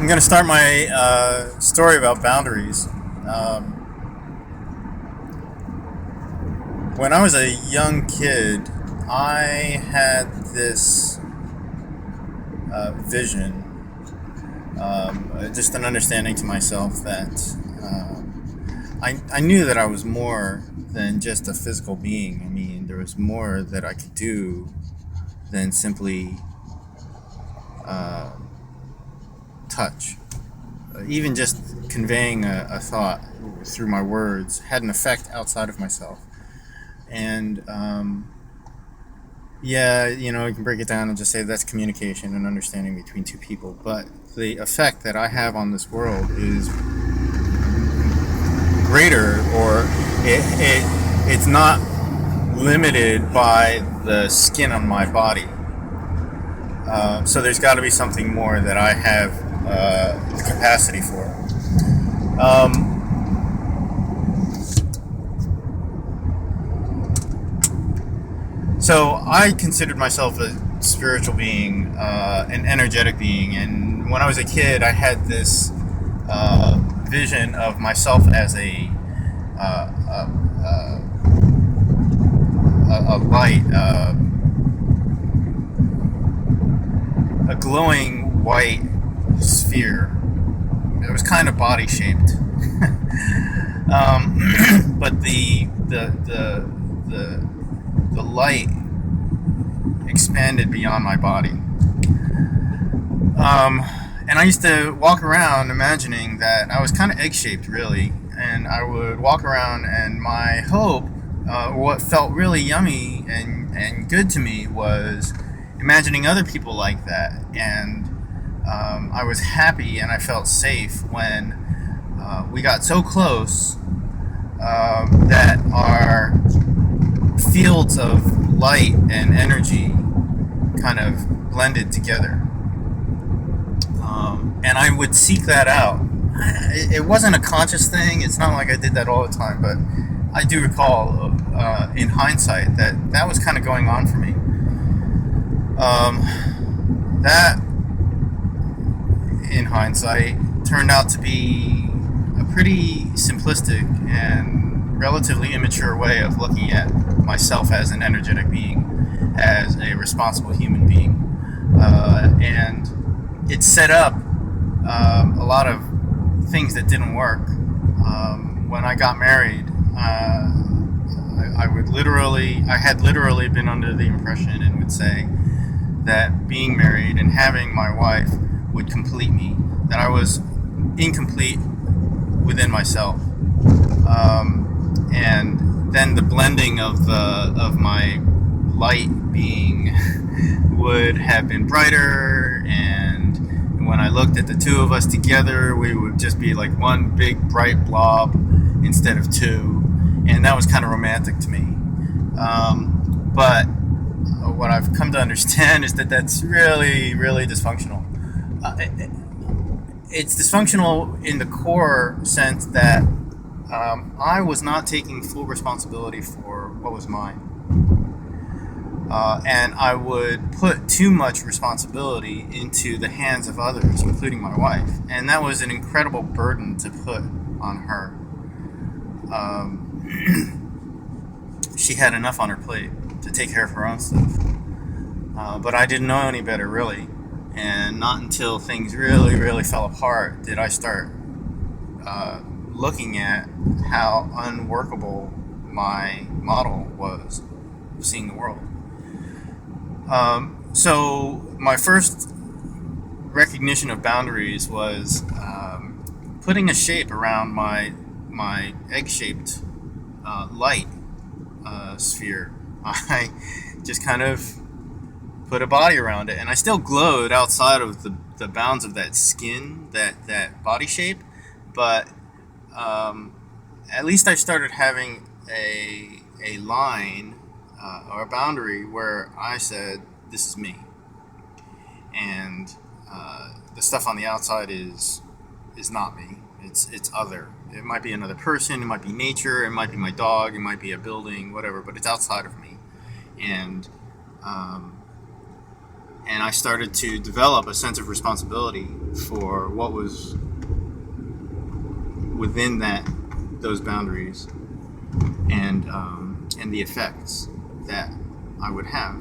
I'm going to start my story about boundaries. When I was a young kid, I had this vision, just an understanding to myself that I knew that I was more than just a physical being. I mean, there was more that I could do than simply uh, touch. Even just conveying a thought through my words had an effect outside of myself. And yeah, you can break it down and just say that's communication and understanding between two people. But the effect that I have on this world is greater, or it's not limited by the skin on my body. So there's got to be something more that I have the capacity for. Um, So I considered myself a spiritual being, an energetic being, and when I was a kid, I had this vision of myself as a light, a glowing white sphere. It was kind of body shaped, but the light expanded beyond my body. And I used to walk around imagining that I was kind of egg shaped, really. And I would walk around, and my hope, what felt really yummy and good to me, was imagining other people like that. And I was happy and I felt safe when we got so close that our fields of light and energy kind of blended together. And I would seek that out. It wasn't a conscious thing. It's not like I did that all the time, but I do recall, in hindsight, that was kind of going on for me. That, in hindsight, turned out to be a pretty simplistic and relatively immature way of looking at myself as an energetic being, as a responsible human being. And it set up a lot of things that didn't work. When I got married, I had literally been under the impression and would say that being married and having my wife would complete me, that I was incomplete within myself. And then the blending of my light being would have been brighter, and when I looked at the two of us together, we would just be like one big bright blob instead of two, and that was kind of romantic to me. But what I've come to understand is that that's really, really dysfunctional. It's dysfunctional in the core sense that I was not taking full responsibility for what was mine. And I would put too much responsibility into the hands of others, including my wife. And that was an incredible burden to put on her. She had enough on her plate to take care of her own stuff. But I didn't know any better, really. And not until things really, really fell apart did I start looking at how unworkable my model was of seeing the world. So my first recognition of boundaries was putting a shape around my egg-shaped light sphere. I just kind of put a body around it, and I still glowed outside of the bounds of that skin, that body shape, but at least I started having a line or a boundary where I said, this is me. And the stuff on the outside is not me. It's other. It might be another person, it might be nature, it might be my dog, it might be a building, whatever, but it's outside of me. And and I started to develop a sense of responsibility for what was within those boundaries, and the effects that I would have.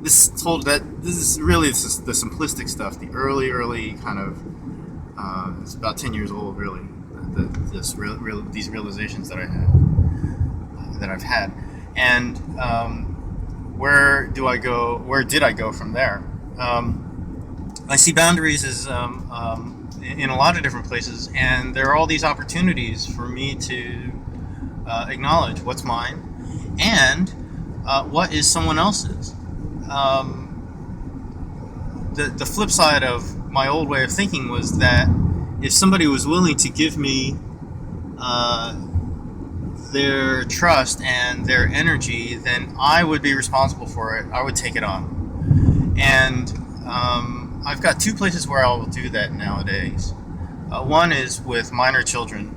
This is really the simplistic stuff, the early kind of. It's about 10 years old, really. These realizations that I've had, and where did I go from there? I see boundaries as in a lot of different places, and there are all these opportunities for me to acknowledge what's mine and what is someone else's. The flip side of my old way of thinking was that if somebody was willing to give me their trust and their energy, then I would be responsible for it. I would take it on. And I've got two places where I will do that nowadays. One is with minor children,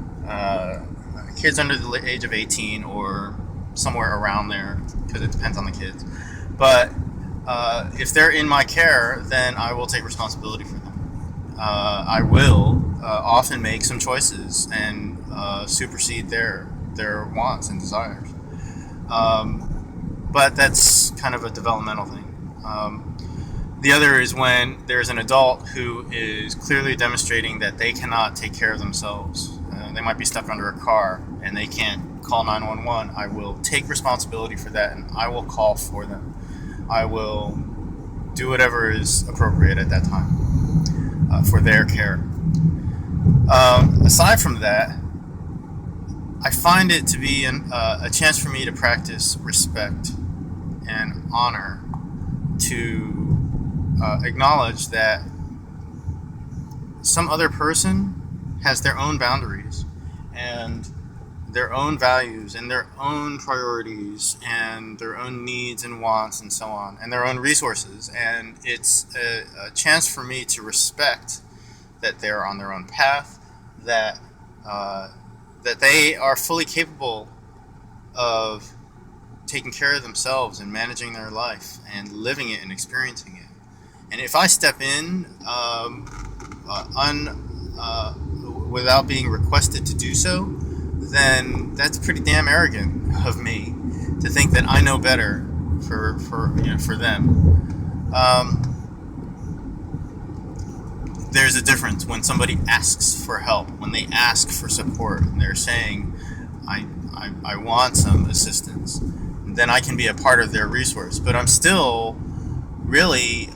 kids under the age of 18 or somewhere around there, because it depends on the kids. But if they're in my care, then I will take responsibility for them. I will often make some choices and supersede their wants and desires. But that's kind of a developmental thing. The other is when there's an adult who is clearly demonstrating that they cannot take care of themselves. They might be stuck under a car and they can't call 911. I will take responsibility for that, and I will call for them. I will do whatever is appropriate at that time for their care. Aside from that, I find it to be a chance for me to practice respect and honor, to acknowledge that some other person has their own boundaries and their own values and their own priorities and their own needs and wants and so on, and their own resources. And it's a chance for me to respect that they're on their own path, that they are fully capable of taking care of themselves and managing their life and living it and experiencing it. And if I step in without being requested to do so, then that's pretty damn arrogant of me to think that I know better for them. There's a difference when somebody asks for help, when they ask for support, and they're saying, I want some assistance. Then I can be a part of their resource, but I'm still really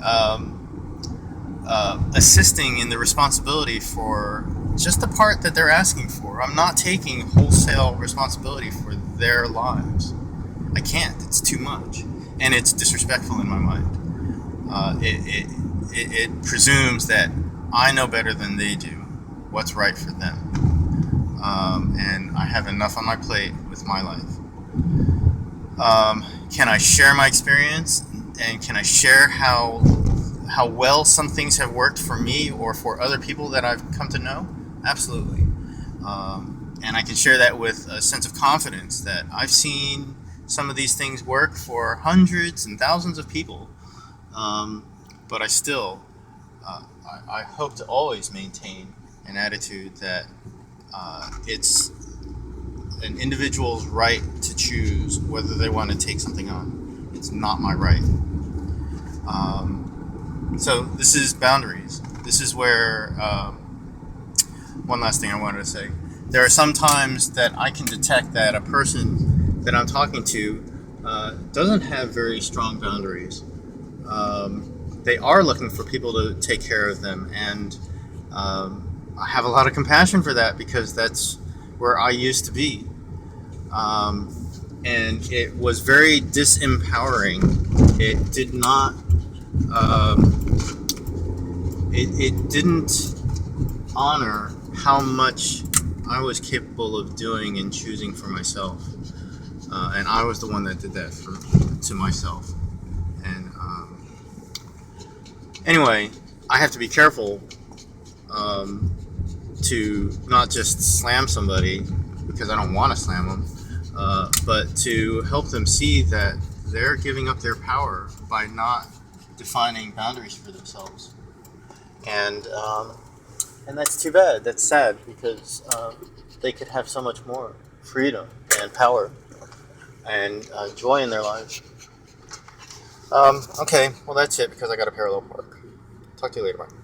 assisting in the responsibility for just the part that they're asking for. I'm not taking wholesale responsibility for their lives. I can't. It's too much, and it's disrespectful in my mind. It presumes that I know better than they do what's right for them, and I have enough on my plate with my life. Can I share my experience, and can I share how well some things have worked for me or for other people that I've come to know? Absolutely. And I can share that with a sense of confidence that I've seen some of these things work for hundreds and thousands of people. But I still, I hope to always maintain an attitude that it's an individual's right to choose whether they want to take something on. It's not my right. So this is boundaries. This is where, one last thing I wanted to say. There are some times that I can detect that a person that I'm talking to doesn't have very strong boundaries. They are looking for people to take care of them, and I have a lot of compassion for that because that's where I used to be. And it was very disempowering. It did not, it didn't honor how much I was capable of doing and choosing for myself. And I was the one that did that to myself. And anyway, I have to be careful to not just slam somebody because I don't want to slam them, but to help them see that they're giving up their power by not defining boundaries for themselves, and that's too bad. That's sad because they could have so much more freedom and power and joy in their lives. Okay, well that's it because I got a parallel park. Talk to you later. Bye.